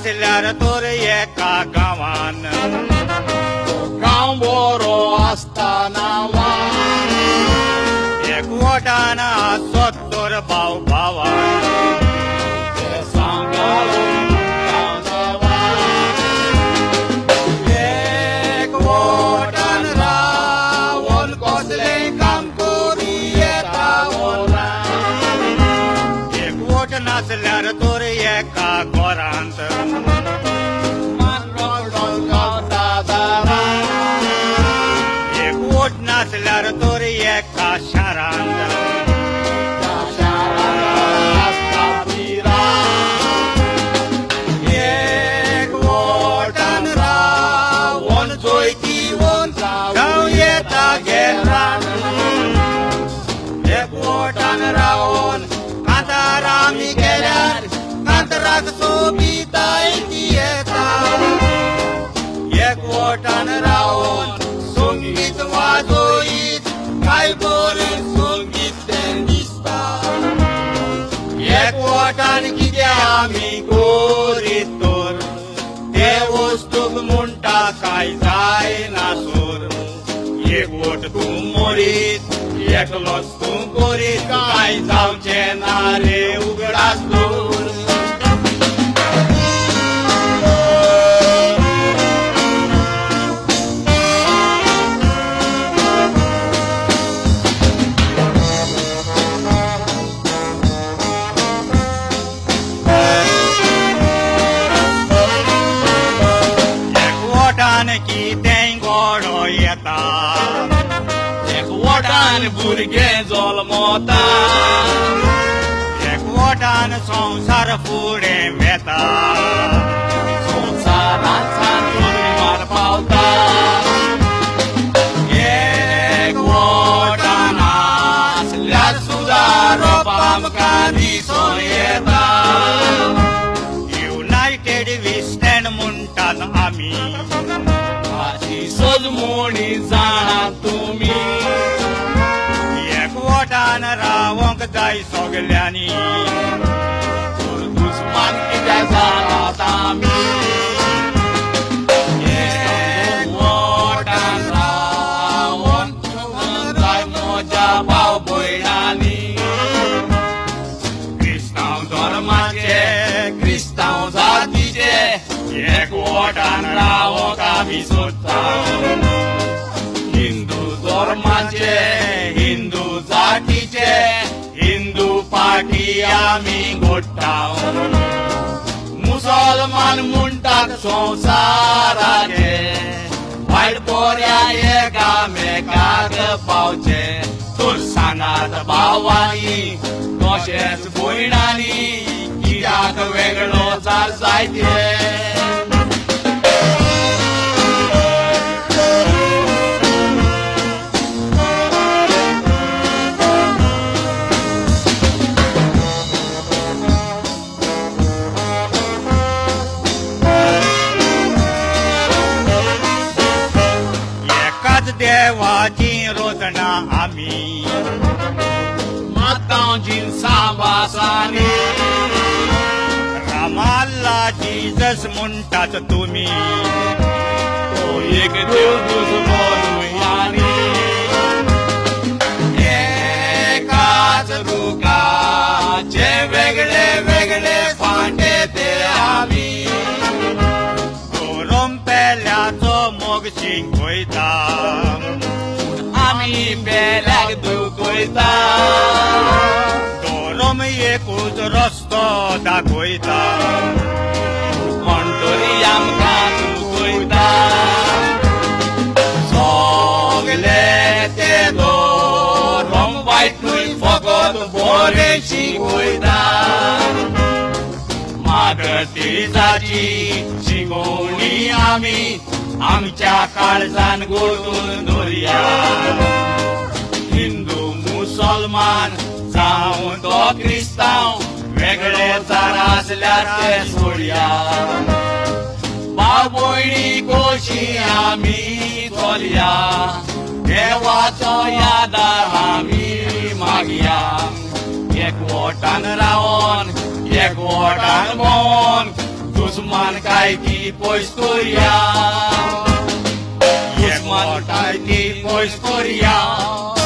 नासल्यार तर एका गांवान गांव बरो आसतना एकवटान आसत तर भाव भावान ते सांगाळून एकवटान रावन कसलें काम करूं येता वोला एकवट नासल्यार तर एका घरांत एकवट नासल्यार तर एका शारांत एकवटान रावन चोयती वन जावं येता गेरान एकवटान रावन कांतार आमी गेल्यार कांतराक सोबिताय ती येता एकवटान रावन संगीत वाजोयत काय बरें संगीत तें दिसता एकवटान कितें आमी करीत तर ते वस्तूक म्हणटा काय जायना सोर एकवट तूं मरीत एकलोच तूं करीत काय जावचें ना रे उगडास दोर एकवटान कितें घोडो येता एकवटान भुरगें जल्मता एकवटान संसार फुडें वेता संवसारांत सांतोर पावता एकवटान आसल्यार सुदारप आमकां दिसून येता युनायटेड वी स्टँड म्हणटात आमी हाची सजमोणी जाणा तुमी एकवटान रावंक जाय सगल्यांनी दुस्मान कित्याक जाणात आमी एकवटान रावन जाय म्हज्या भाव भयणांनी क्रिस्तांव धर्माचे क्रिस्तांव जातीचे एकवटान रावंक आमी सोदता हिंदू धर्माचे हिंदू जातीचे हिंदू पार्टी आमी घोडटा मुसलमान म्हणटात संवसाराचे वायट बऱ्या एकामेकाक पावचे तर सांगात भावांनी तशेंच भयणांनी कित्याक वेगळो जायते एकाच देवाची रोजना आमी मातांचीं सांबासांनी रामाल्ला जिजस म्हणटात तुमी तो एक देव दुसरो एकाच रुखाचे वेगळे वेगळे फांटे ते आमी धोरम पेल्याचो मोग शिंकयता आमी बेल्याक दुखयता धोरम एकूच रस्तो दाखयता कोण आमकां दुखयता सगले ते धोरम वायट न्हय फकत बरें शिकयता मागतीजाची शिकोवणी आमी आमच्या काळजान गोठून दवरया हिंदू मुसलमान जावं तो क्रिस्तांव वेगळे जर आसल्यार ते सोडया भाव भयणी कशी आमी चलया देवाचो यादार आमी मागया एकवटान रावन एकवटान भोंवन Usman kaiti pois korjaa. Usman kaiti pois korjaa.